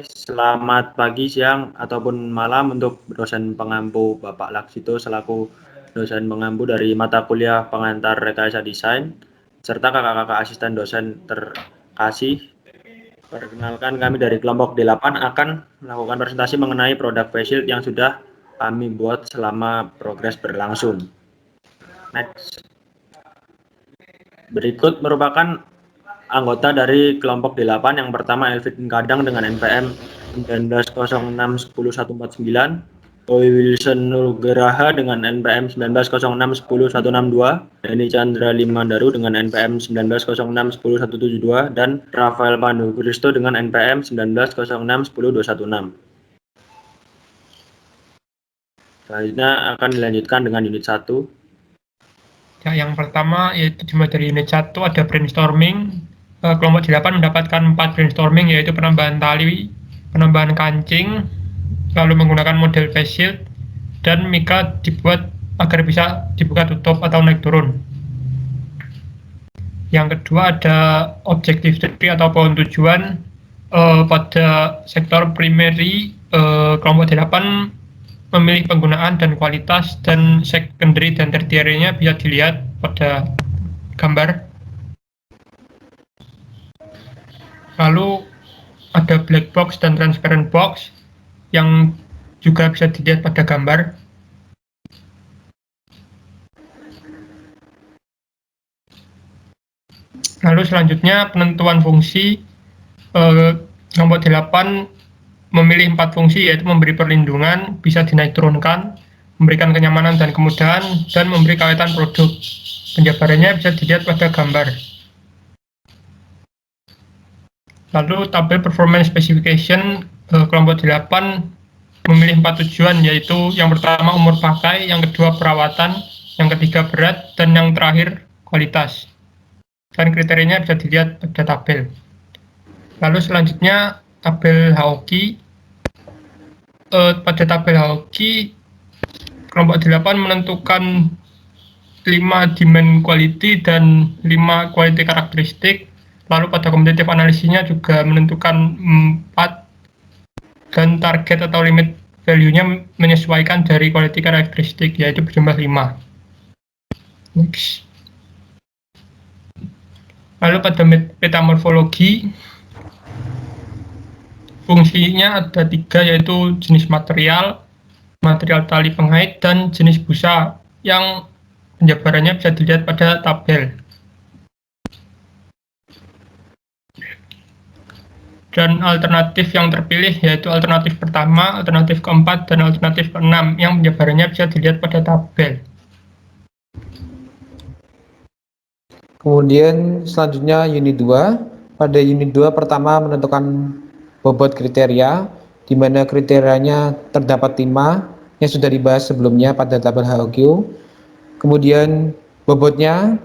selamat pagi, siang, ataupun malam untuk dosen pengampu Bapak Laksito selaku dosen pengampu dari mata kuliah pengantar rekayasa desain, serta kakak-kakak asisten dosen terkasih. Perkenalkan, kami dari kelompok 8 akan melakukan presentasi mengenai produk face shield yang sudah kami buat selama progres berlangsung. Next. Berikut merupakan anggota dari kelompok 8. Yang pertama Elvin Kadang dengan NPM 1906-10149, Owi Wilson Nugraha dengan NPM 1906-10162, Denny Chandra Limandaru dengan NPM 1906-10172, dan Rafael Pandu Kristo dengan NPM 1906-10216. Selanjutnya akan dilanjutkan dengan unit 1. Ya, yang pertama yaitu dimulai dari unit 1 ada brainstorming. Kelompok 8 mendapatkan 4 brainstorming, yaitu penambahan tali, penambahan kancing, lalu menggunakan model face shield, dan mika dibuat agar bisa dibuka tutup atau naik turun. Yang kedua ada objektif studi atau pohon tujuan. Pada sektor primary, kelompok 8 memilih penggunaan dan kualitas, dan secondary dan tertiary-nya bisa dilihat pada gambar. Lalu ada black box dan transparent box yang juga bisa dilihat pada gambar. Lalu selanjutnya penentuan fungsi. Kelompok 8 memilih 4 fungsi, yaitu memberi perlindungan, bisa dinaik turunkan, memberikan kenyamanan dan kemudahan, dan memberi kawetan produk. Penjabarannya bisa dilihat pada gambar. Lalu tabel performance specification, kelompok 8 memilih 4 tujuan, yaitu yang pertama umur pakai, yang kedua perawatan, yang ketiga berat, dan yang terakhir kualitas. Dan kriterianya bisa dilihat pada tabel. Lalu selanjutnya tabel Hauki. Pada tabel Hauki, kelompok 8 menentukan 5 demand quality dan 5 quality karakteristik. Lalu pada competitive analysis-nya juga menentukan 4, dan target atau limit value-nya menyesuaikan dari quality karakteristik, yaitu berjumlah 5. Next. Lalu pada metamorfologi, fungsinya ada 3, yaitu jenis material tali pengait, dan jenis busa, yang penjabarannya bisa dilihat pada tabel. Dan alternatif yang terpilih yaitu alternatif pertama, alternatif keempat, dan alternatif keenam, yang penjabarannya bisa dilihat pada tabel. Kemudian selanjutnya unit 2. Pada unit 2 pertama menentukan bobot kriteria, di mana kriterianya terdapat 5 yang sudah dibahas sebelumnya pada tabel HOQ. Kemudian bobotnya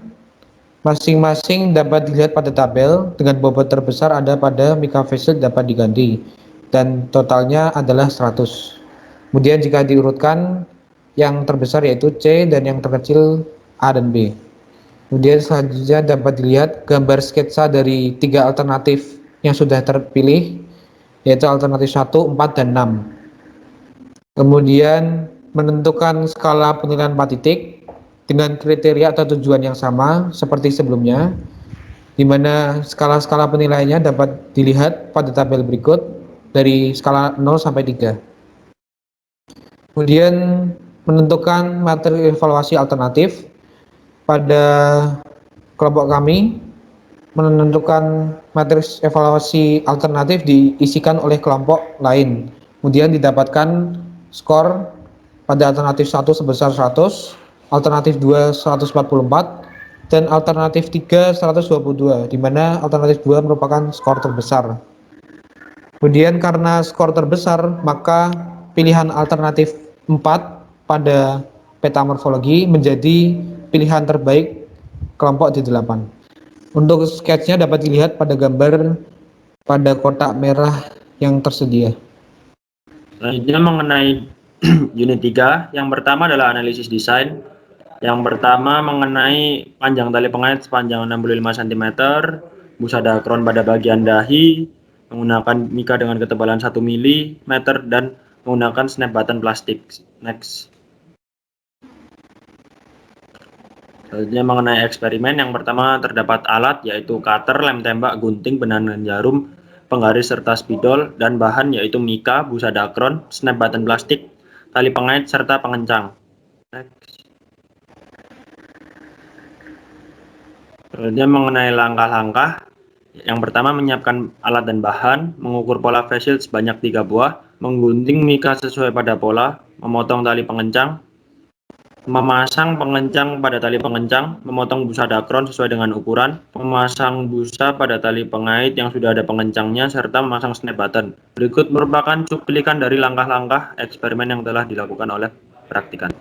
masing-masing dapat dilihat pada tabel, dengan bobot terbesar ada pada mika face shield dapat diganti, dan totalnya adalah 100. Kemudian jika diurutkan, yang terbesar yaitu C dan yang terkecil A dan B. Kemudian selanjutnya dapat dilihat gambar sketsa dari 3 alternatif yang sudah terpilih, yaitu alternatif 1, 4, dan 6. Kemudian menentukan skala penilaian 4 titik dengan kriteria atau tujuan yang sama seperti sebelumnya, di mana skala-skala penilaiannya dapat dilihat pada tabel berikut dari skala 0 sampai 3. Kemudian menentukan materi evaluasi alternatif. Pada kelompok kami menentukan materi evaluasi alternatif diisikan oleh kelompok lain, kemudian didapatkan skor pada alternatif 1 sebesar 100, alternatif 2 144, dan alternatif 3 122, di mana alternatif 2 merupakan skor terbesar. Kemudian karena skor terbesar, maka pilihan alternatif 4 pada peta morfologi menjadi pilihan terbaik kelompok D8. Untuk sketsnya dapat dilihat pada gambar pada kotak merah yang tersedia. Selanjutnya mengenai unit 3, yang pertama adalah analisis desain. Yang pertama mengenai panjang tali pengait sepanjang 65 cm, busa dakron pada bagian dahi, menggunakan mika dengan ketebalan 1 mm dan menggunakan snap button plastik. Next. Selanjutnya mengenai eksperimen, yang pertama terdapat alat yaitu cutter, lem tembak, gunting, benang dan jarum, penggaris serta spidol, dan bahan yaitu mika, busa dakron, snap button plastik, tali pengait, serta pengencang. Next. Selanjutnya mengenai langkah-langkah, yang pertama menyiapkan alat dan bahan, mengukur pola face shield sebanyak 3 buah, menggunting mika sesuai pada pola, memotong tali pengencang, memasang pengencang pada tali pengencang, memotong busa dakron sesuai dengan ukuran, memasang busa pada tali pengait yang sudah ada pengencangnya, serta memasang snap button. Berikut merupakan cuplikan dari langkah-langkah eksperimen yang telah dilakukan oleh praktikan.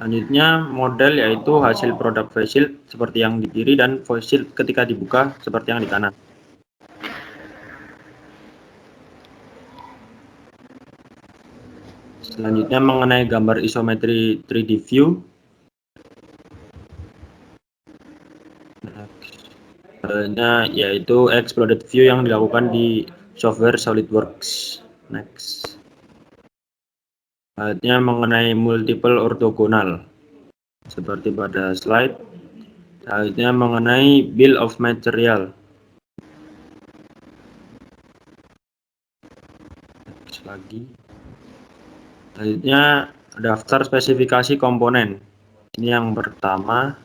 Selanjutnya model yaitu hasil produk face shield seperti yang di kiri dan face shield ketika dibuka seperti yang di kanan. Selanjutnya mengenai gambar isometri 3D view. Selanjutnya yaitu exploded view yang dilakukan di software SolidWorks. Next. Selanjutnya mengenai multiple orthogonal seperti pada slide. Selanjutnya mengenai bill of material. Next lagi. Selanjutnya daftar spesifikasi komponen. Ini yang pertama.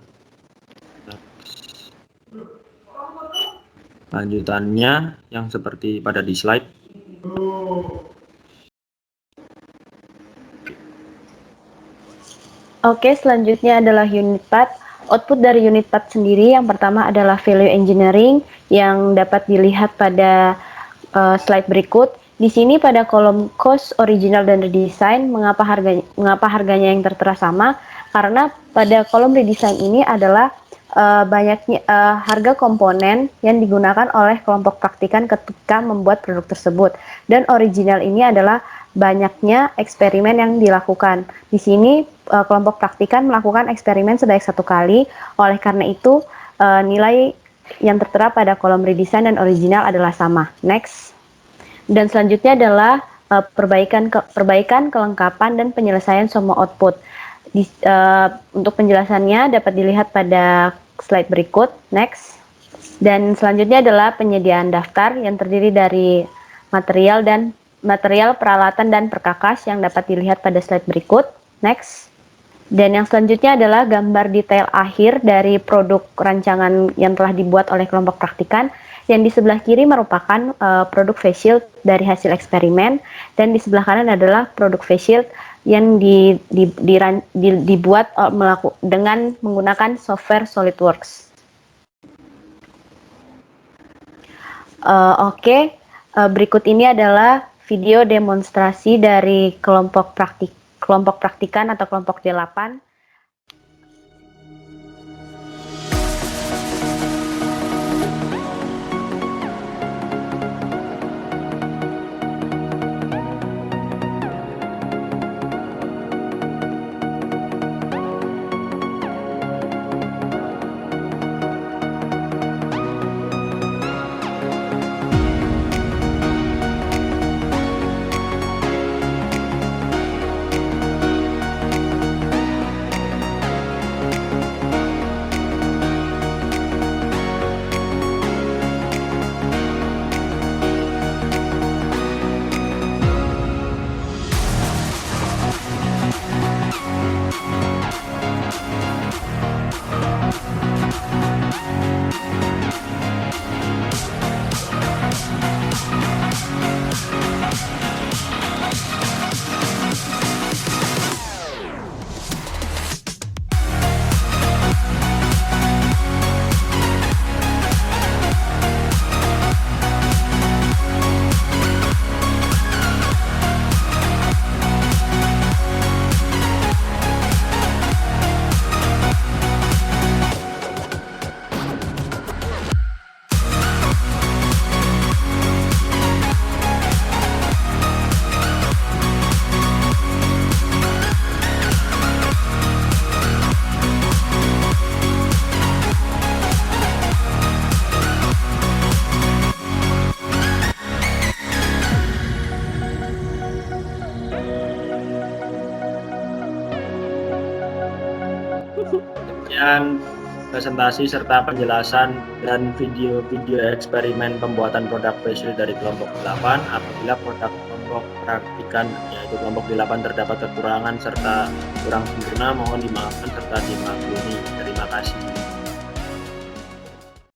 Lanjutannya yang seperti pada di slide. Oke, selanjutnya adalah unit part. Output dari unit part sendiri yang pertama adalah value engineering yang dapat dilihat pada slide berikut. Di sini pada kolom cost, original, dan redesign, mengapa harganya yang tertera sama? Karena pada kolom redesign ini adalah banyaknya harga komponen yang digunakan oleh kelompok praktikan ketika membuat produk tersebut. Dan original ini adalah banyaknya eksperimen yang dilakukan. Di sini kelompok praktikan melakukan eksperimen sebanyak 1 kali. Oleh karena itu nilai yang tertera pada kolom redesign dan original adalah sama. Next. Dan selanjutnya adalah perbaikan, kelengkapan, dan penyelesaian semua output. Untuk penjelasannya dapat dilihat pada slide berikut. Next. Dan selanjutnya adalah penyediaan daftar yang terdiri dari material, peralatan, dan perkakas yang dapat dilihat pada slide berikut. Next. Dan yang selanjutnya adalah gambar detail akhir dari produk rancangan yang telah dibuat oleh kelompok praktikan. Yang di sebelah kiri merupakan produk face shield dari hasil eksperimen, dan di sebelah kanan adalah produk face shield yang dibuat dengan menggunakan software SolidWorks. Oke, berikut ini adalah video demonstrasi dari kelompok praktikan atau kelompok D8. Demikian presentasi serta penjelasan dan video-video eksperimen pembuatan produk face shield dari kelompok 8. Apabila produk kelompok praktikan yaitu kelompok 8 terdapat kekurangan serta kurang sempurna, mohon dimaafkan serta dimaklumi. Terima kasih.